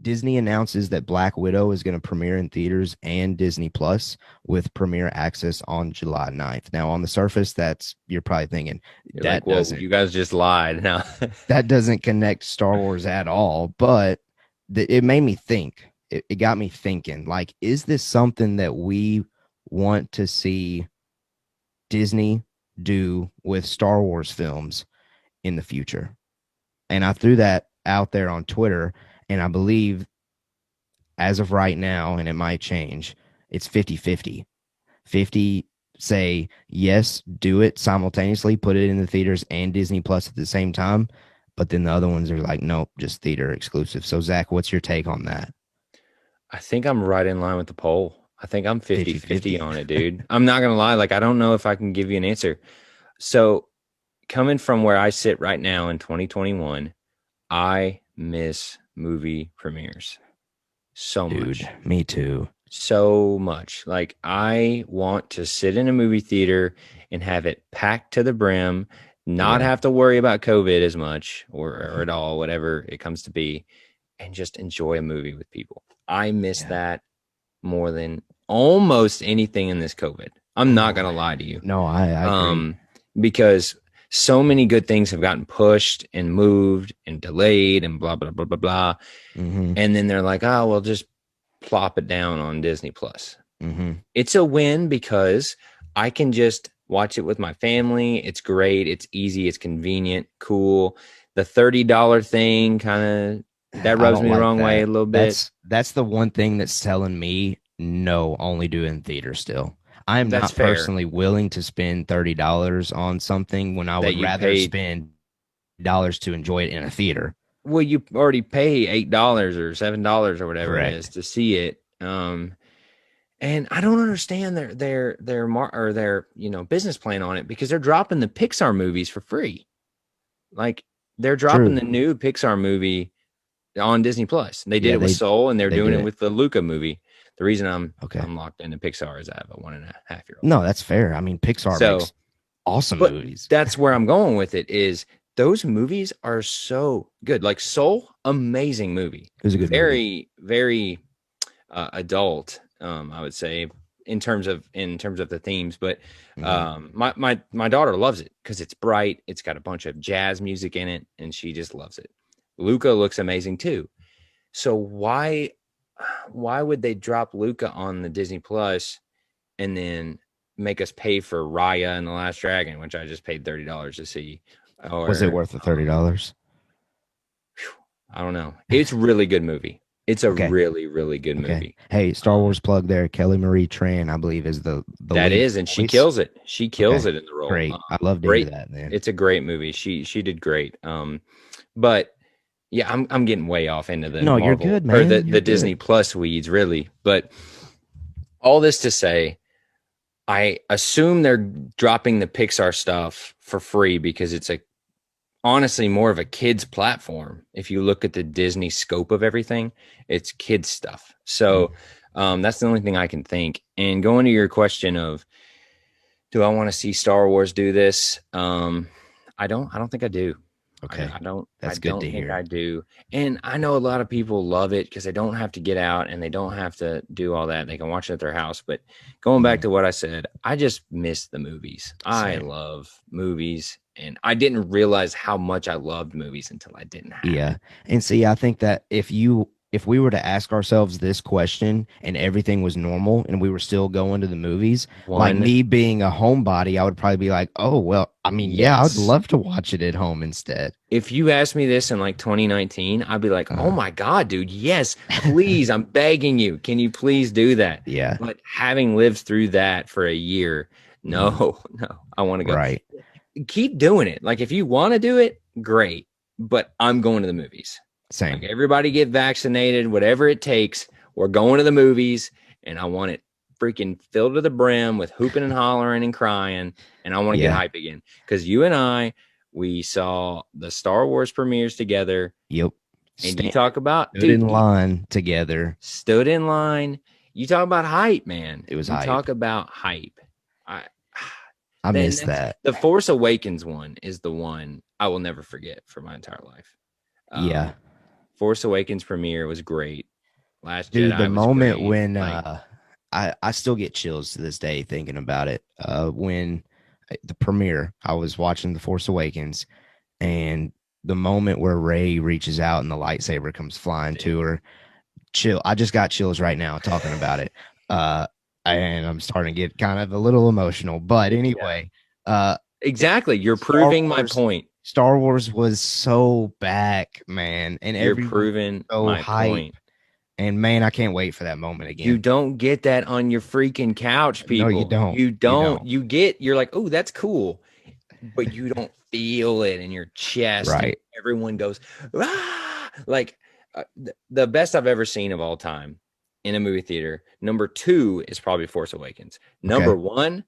Disney announces that Black Widow is going to premiere in theaters and Disney Plus with premiere access on July 9th. Now, on the surface, that's you're probably thinking You're like, that whoa, doesn't you guys just lied. No. that doesn't connect Star Wars at all, but it made me think. It got me thinking, like, is this something that we want to see Disney do with Star Wars films in the future? And I threw that out there on Twitter, and I believe as of right now, and it might change, it's 50-50. 50 say, yes, do it simultaneously, put it in the theaters and Disney Plus at the same time. But then the other ones are like, nope, just theater exclusive. So, Zach, what's your take on that? I think I'm right in line with the poll. I think I'm 50-50 50-50. on it, dude. I'm not gonna lie, like I don't know if I can give you an answer. So coming from where I sit right now in 2021, I miss movie premieres so Dude, much. me too. So much. Like I want to sit in a movie theater and have it packed to the brim, not Yeah. have to worry about COVID as much or at all, whatever it comes to be, and just enjoy a movie with people. I miss Yeah. that more than almost anything in this COVID. I'm not Ooh. gonna lie to you. No, I agree. Um, because so many good things have gotten pushed and moved and delayed and blah blah blah blah blah. Mm-hmm. And then they're like, oh, well, just plop it down on Disney Plus. Mm-hmm. It's a win because I can just watch it with my family. It's great. It's easy. It's convenient. Cool. The $30 thing kind of that I rubs don't me the like wrong way a that. little bit. That's the one thing that's telling me no, only do it in theater still. I am That's not fair personally willing to spend $30 on something when I that would you rather paid. spend dollars to enjoy it in a theater. Well, you already pay $8 or $7 or whatever it is Correct. to see it. And I don't understand their business plan on it because they're dropping the Pixar movies for free. Like they're dropping True. the new Pixar movie on Disney Plus. They did Yeah, it with Soul, and they're they doing do it it. with the Luca movie. The reason I'm Okay. I'm locked into Pixar is I have a 1.5 year old. No, that's fair. I mean, Pixar So, makes awesome but movies. that's where I'm going with it is those movies are so good. Like Soul, amazing movie. It was a good movie. Very, very adult, I would say, in terms of the themes. But Hmm. my daughter loves it because it's bright. It's got a bunch of jazz music in it, and she just loves it. Luca looks amazing too. So why would they drop Luca on the Disney Plus and then make us pay for Raya and the Last Dragon, which I just paid $30 to see? Was it Or worth the $30? I don't know. It's a really good movie. It's a Okay. really, really good Okay. movie. Hey, Star Um, Wars plug there. Kelly Marie Tran, I believe, is the that lead is, and she voice. kills it. She kills Okay. it in the role. Great. I love to hear Great. that, man. It's a great movie. She did great. But yeah, I'm getting way off into the No, you're Marvel good, or the man. You're the Disney good. Plus weeds, really. But all this to say, I assume they're dropping the Pixar stuff for free because it's a honestly more of a kids platform. If you look at the Disney scope of everything, it's kids stuff. So that's the only thing I can think. And going to your question of, do I want to see Star Wars do this? I don't think I do. I, Okay. I don't I That's good don't to think hear. I do. And I know a lot of people love it because they don't have to get out and they don't have to do all that. They can watch it at their house. But going back Mhm. to what I said, I just miss the movies. I Same. love movies. And I didn't realize how much I loved movies until I didn't have Yeah. it. And see, I think that if we were to ask ourselves this question and everything was normal and we were still going to the movies, like One, me being a homebody, I would probably be like, oh, well, I mean, yeah, I'd yes. love to watch it at home instead. If you asked me this in like 2019, I'd be like, oh Uh, my God, dude, yes, please, I'm begging you. Can you please do that? yeah. But having lived through that for a year, Mhm. no, no, I want to go. Right. Keep doing it. Like, if you want to do it, great. But I'm going to the movies. Like, Same. everybody get vaccinated, whatever it takes. We're going to the movies, and I want it freaking filled to the brim with hooping and hollering and crying. And I want to get Yeah. hype again because you and I, we saw the Star Wars premieres together, Yep. and you talk about, Stood in dude, you line together. stood in line. You talk about hype, man. It was You hype. talk about hype. I I then miss that's that. the Force Awakens one is the one I will never forget for my entire life. Yeah. Um, Force Awakens premiere was great. Last Dude, the Jedi was moment great. when Like, I still get chills to this day thinking about it. When the premiere, I was watching The Force Awakens, and the moment where Rey reaches out and the lightsaber comes flying to dude, her, chill. I just got chills right now talking about it. Uh, and I'm starting to get kind of a little emotional. But yeah, anyway, uh, exactly. You're Star proving my Wars, point. Star Wars was so back, man, and You're everyone proving was so my hype. point. And man, I can't wait for that moment You again. don't get that on your freaking couch, No, you people. don't. You You don't. don't. You're like, oh, that's cool, but you don't feel it in your chest, and Right. everyone goes, ah, like the best I've ever seen of all time in a movie theater. Number two is probably Force Awakens. Okay. Number one,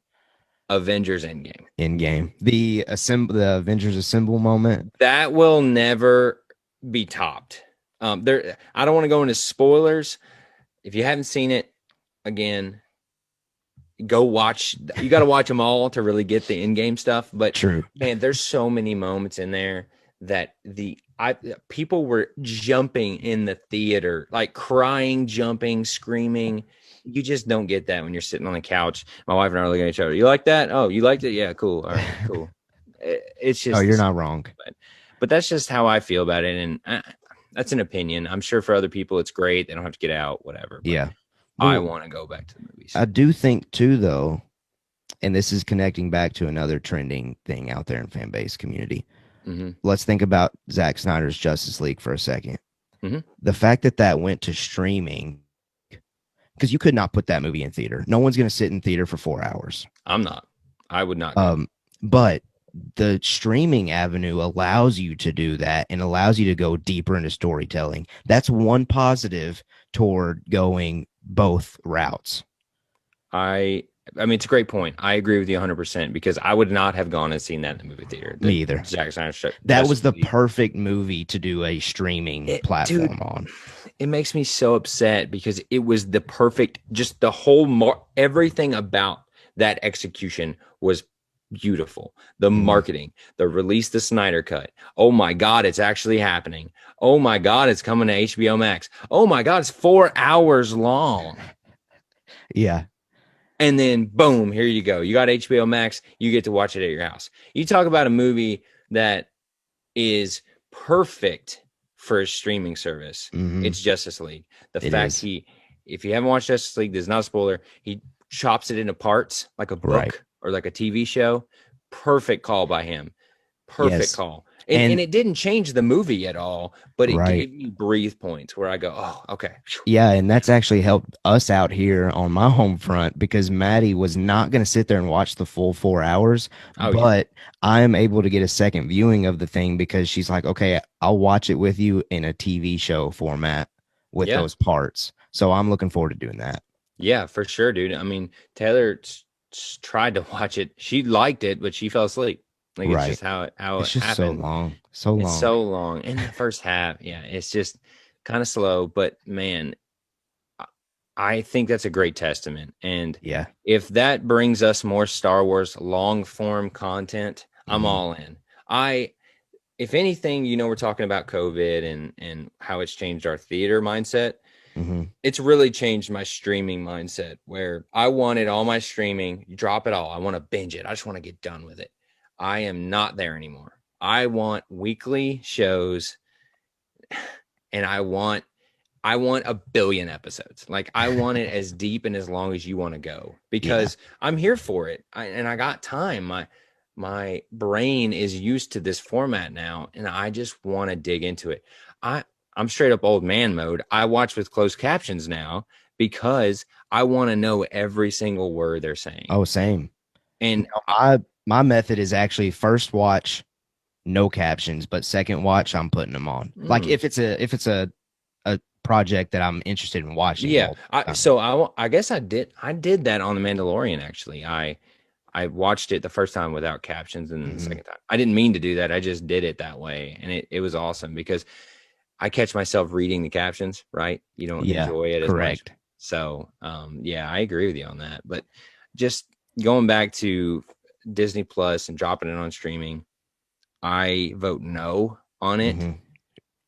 Avengers Endgame. In game. The Avengers Assemble moment. That will never be topped. There, I don't want to go into spoilers. If you haven't seen it, again, go watch. You got to watch them all to really get the in-game stuff. But True. man, there's so many moments in there that people were jumping in the theater, like crying, jumping, screaming. You just don't get that when you're sitting on the couch. My wife and I are looking at each other. You like that? Oh, you liked it? Yeah, cool. All right, cool. It's Oh, just the you're same. not wrong. But that's just how I feel about it, and that's an opinion. I'm sure for other people it's great. They don't have to get out, whatever. But Yeah. I Well, want to go back to the movies. I do think too, though, and this is connecting back to another trending thing out there in fan base community. Hmm. Let's think about Zack Snyder's Justice League for a second. Hmm. The fact that that went to streaming, because you could not put that movie in theater. No one's going to sit in theater for 4 hours. I'm not. I would not go. But the streaming avenue allows you to do that and allows you to go deeper into storytelling. That's one positive toward going both routes. I I mean, it's a great point. I agree with you 100% because I would not have gone and seen that in the movie theater. Me The either. Zack Snyder That was Justice the League. perfect movie to do a streaming Dude, platform on. it makes me so upset because it was the perfect, just the whole, everything about that execution was beautiful. The Mhm. marketing, the release, the Snyder cut. Oh my God, it's actually happening. Oh my God, it's coming to HBO Max. Oh my God, it's 4 hours long. Yeah. And then boom, here you go. You got HBO Max. You get to watch it at your house. You talk about a movie that is perfect for a streaming service. Hmm. It's Justice League. The It fact is. if you haven't watched Justice League, there's not a spoiler. He chops it into parts like a Right. book or like a TV show. Perfect call by him. Perfect Yes. call. And And it didn't change the movie at all, but it right. gave me breathe points where I go, oh, okay. Yeah, and that's actually helped us out here on my home front because Maddie was not going to sit there and watch the full 4 hours, Oh yeah. but I am able to get a second viewing of the thing because she's like, okay, I'll watch it with you in a TV show format with Yeah. those parts. So I'm looking forward to doing that. Yeah, for sure, dude. I mean, Taylor tried to watch it. She liked it, but she fell asleep. Like it's Right. just how It's it just so happened. long. So It's long. so long. In the first half, yeah, it's just kind of slow, but man, I I think that's a great testament. And Yeah. if that brings us more Star Wars long form content, I'm Hmm. all in. I if anything, we're talking about COVID and how it's changed our theater mindset. Hmm. It's really changed my streaming mindset where I wanted all my streaming, drop it all. I want to binge it. I just want to get done with it. I am not there anymore. I want weekly shows and I want a billion episodes. Like I want it as deep and as long as you want to go Yeah. because I'm here for it. And I got time. My brain is used to this format now and I just want to dig into it. I I'm straight up old man mode. I watch with closed captions now because I want to know every single word they're saying. Oh, same. And No, my method is actually first watch, no captions, but second watch, I'm putting them on. Like mm, if it's a project that I'm interested in watching yeah, multiple I times. so I guess I did that on the Mandalorian actually. I watched it the first time without captions and then the Hmm. second time. I didn't mean to do that. I just did it that way. And it was awesome because I catch myself reading the captions, right? You don't Yeah, enjoy it as much. correct. So, yeah, I agree with you on that. But just going back to Disney Plus and dropping it on streaming, I vote no on it. Hmm.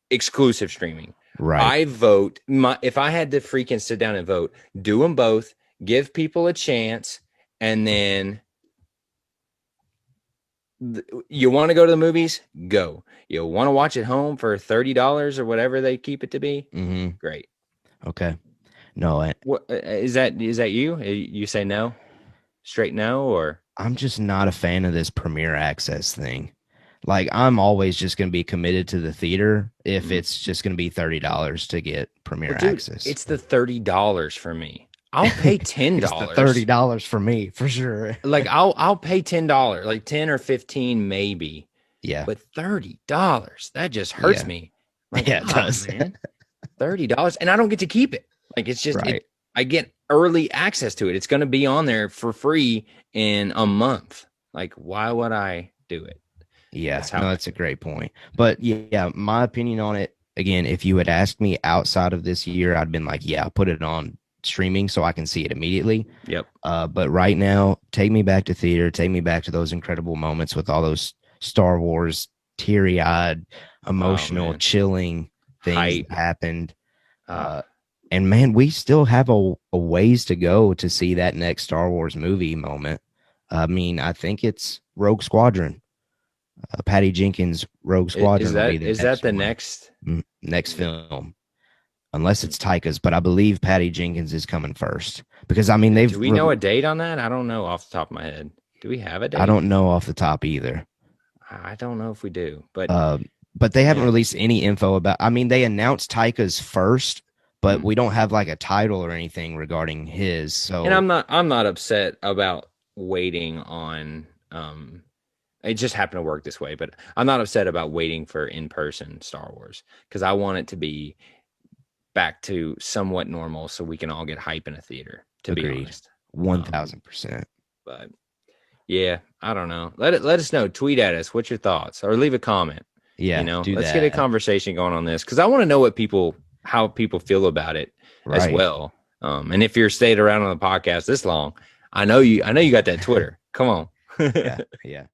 exclusive streaming. Right. I vote if I had to freaking sit down and vote, do them both, give people a chance, and then you want to go to the movies, go. You want to watch at home for $30 or whatever they keep it to be, great. Okay. No, What is that you? You say no? Straight no? Or I'm just not a fan of this Premier Access thing. Like, I'm always just going to be committed to the theater if it's just going to be $30 to get Premier well, dude, Access. it's the $30 for me. I'll pay $10. It's the $30 for me, for sure. Like I'll pay $10, like 10 or 15 maybe. Yeah. But $30, that just hurts me. Like, yeah, it does. Man, $30 and I don't get to keep it. Like, it's just right. I get early access to it. It's going to be on there for free in a month. Like, why would I do it? Yeah, that's a great point. But yeah, my opinion on it, again, if you had asked me outside of this year, I'd been like, yeah, put it on streaming so I can see it immediately. Yep. But right now, take me back to theater, take me back to those incredible moments with all those Star Wars teary-eyed, emotional, chilling things that happened. And man, we still have a ways to go to see that next Star Wars movie moment. I mean, I think it's Rogue Squadron. Patty Jenkins' Rogue Squadron is that the next film, unless it's Taika's, but I believe Patty Jenkins is coming first, because I mean do we know a date on that? I don't know off the top of my head. Do we have a date? I don't know off the top either. I don't know if we do, but they haven't released any info about. I mean, they announced Taika's first, but we don't have like a title or anything regarding his. So, and I'm not upset about waiting on. It just happened to work this way, but I'm not upset about waiting for in-person Star Wars, because I want it to be back to somewhat normal so we can all get hype in a theater, to be honest. 1,000%. But yeah, I don't know. Let us know. Tweet at us. What's your thoughts? Or leave a comment. Yeah, let's get a conversation going on this, because I want to know how people feel about it as well. And if you're stayed around on the podcast this long, I know you got that Twitter. Come on. yeah.